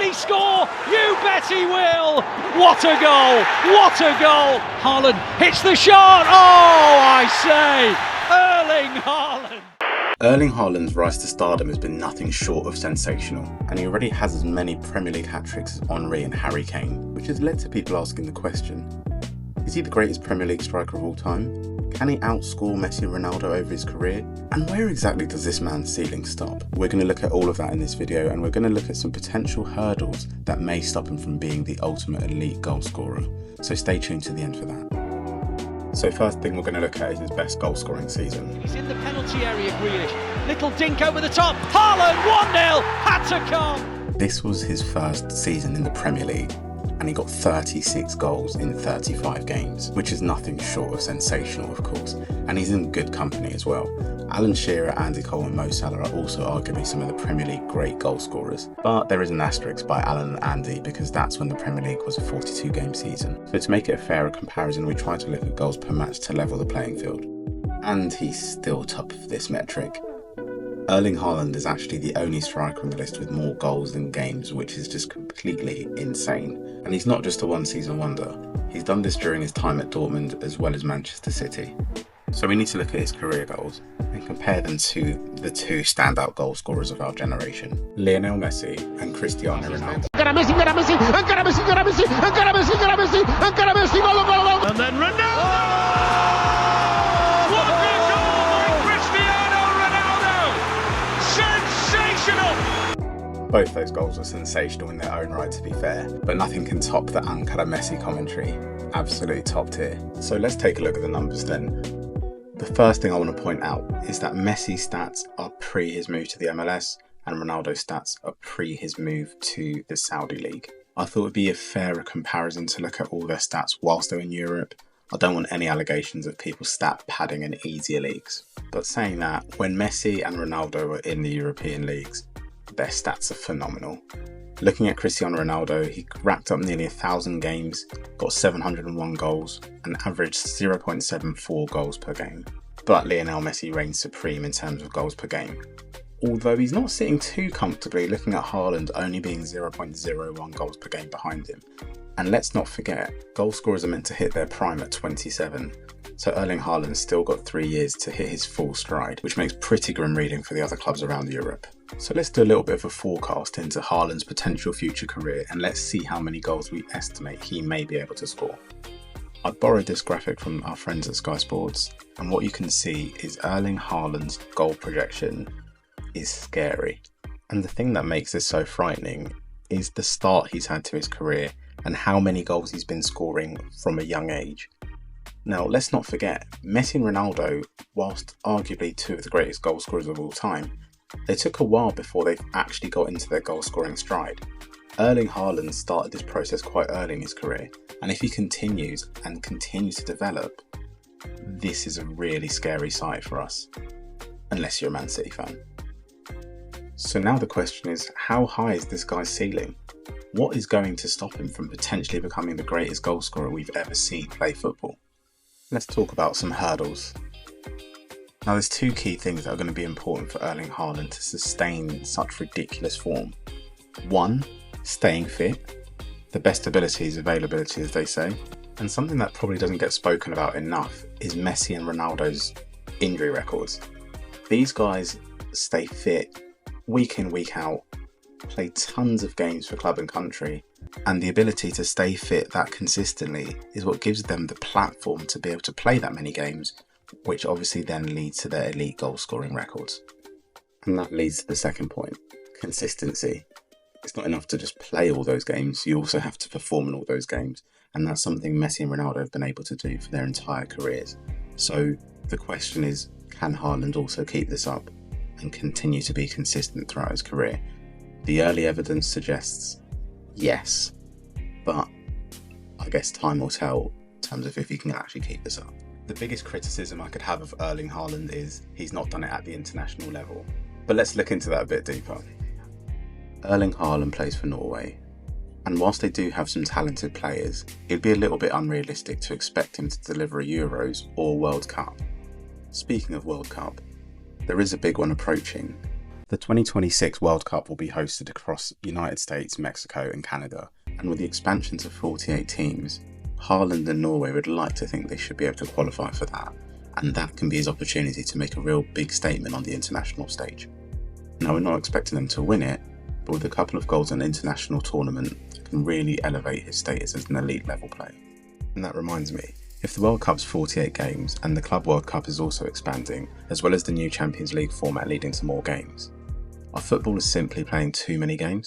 he score? You bet he will! What a goal! What a goal! Haaland hits the shot! Oh, I say! Erling Haaland! Erling Haaland's rise to stardom has been nothing short of sensational, and he already has as many Premier League hat-tricks as Henry and Harry Kane, which has led to people asking the question, is he the greatest Premier League striker of all time? Can he outscore Messi and Ronaldo over his career? And where exactly does this man's ceiling stop? We're going to look at all of that in this video, and we're going to look at some potential hurdles that may stop him from being the ultimate elite goal scorer. So stay tuned to the end for that. So first thing we're going to look at is his best goal scoring season. He's in the penalty area, Grealish. Little dink over the top. Haaland 1-0. Had to come. This was his first season in the Premier League, and he got 36 goals in 35 games, which is nothing short of sensational, of course, and he's in good company as well. Alan Shearer, Andy Cole and Mo Salah are also arguably some of the Premier League great goal scorers, but there is an asterisk by Alan and Andy because that's when the Premier League was a 42 game season. So to make it a fairer comparison, we try to look at goals per match to level the playing field. And he's still top of this metric. Erling Haaland is actually the only striker on the list with more goals than games, which is just completely insane. And he's not just a one-season wonder. He's done this during his time at Dortmund as well as Manchester City. So we need to look at his career goals and compare them to the two standout goal scorers of our generation, Lionel Messi and Cristiano Ronaldo. And then Ronaldo! Both those goals were sensational in their own right, to be fair, but nothing can top the Ankara Messi commentary. Absolute top tier. So let's take a look at the numbers then. The first thing I want to point out is that Messi's stats are pre his move to the MLS and Ronaldo's stats are pre his move to the Saudi League. I thought it would be a fairer comparison to look at all their stats whilst they're in Europe. I don't want any allegations of people stat padding in easier leagues. But saying that, when Messi and Ronaldo were in the European leagues, their stats are phenomenal. Looking at Cristiano Ronaldo, he racked up nearly 1,000 games, got 701 goals, and averaged 0.74 goals per game. But Lionel Messi reigns supreme in terms of goals per game. Although he's not sitting too comfortably, looking at Haaland only being 0.01 goals per game behind him. And let's not forget, goal scorers are meant to hit their prime at 27. So Erling Haaland's still got 3 years to hit his full stride, which makes pretty grim reading for the other clubs around Europe. So let's do a little bit of a forecast into Haaland's potential future career and let's see how many goals we estimate he may be able to score. I borrowed this graphic from our friends at Sky Sports, and what you can see is Erling Haaland's goal projection is scary. And the thing that makes this so frightening is the start he's had to his career and how many goals he's been scoring from a young age. Now, let's not forget, Messi and Ronaldo, whilst arguably two of the greatest goal scorers of all time, they took a while before they actually got into their goal scoring stride. Erling Haaland started this process quite early in his career, and if he continues to develop, this is a really scary sight for us, unless you're a Man City fan. So now the question is, how high is this guy's ceiling? What is going to stop him from potentially becoming the greatest goal scorer we've ever seen play football? Let's talk about some hurdles. Now there's two key things that are going to be important for Erling Haaland to sustain such ridiculous form. One, staying fit. The best ability is availability, as they say. And something that probably doesn't get spoken about enough is Messi and Ronaldo's injury records. These guys stay fit week in, week out, play tons of games for club and country, and the ability to stay fit that consistently is what gives them the platform to be able to play that many games, which obviously then leads to their elite goal scoring records. And that leads to the second point, consistency. It's not enough to just play all those games, you also have to perform in all those games, and that's something Messi and Ronaldo have been able to do for their entire careers. So the question is, can Haaland also keep this up and continue to be consistent throughout his career? The early evidence suggests yes, but I guess time will tell in terms of if he can actually keep this up. The biggest criticism I could have of Erling Haaland is he's not done it at the international level, but let's look into that a bit deeper. Erling Haaland plays for Norway, and whilst they do have some talented players, it'd be a little bit unrealistic to expect him to deliver a Euros or World Cup. Speaking of World Cup, there is a big one approaching. The The 2026 World Cup will be hosted across the United States, Mexico and Canada, and with the expansion to 48 teams, Haaland and Norway would like to think they should be able to qualify for that, and that can be his opportunity to make a real big statement on the international stage. Now, we're not expecting them to win it, but with a couple of goals in an international tournament, it can really elevate his status as an elite level player. And that reminds me, if the World Cup's 48 games and the Club World Cup is also expanding, as well as the new Champions League format leading to more games, our football is simply playing too many games.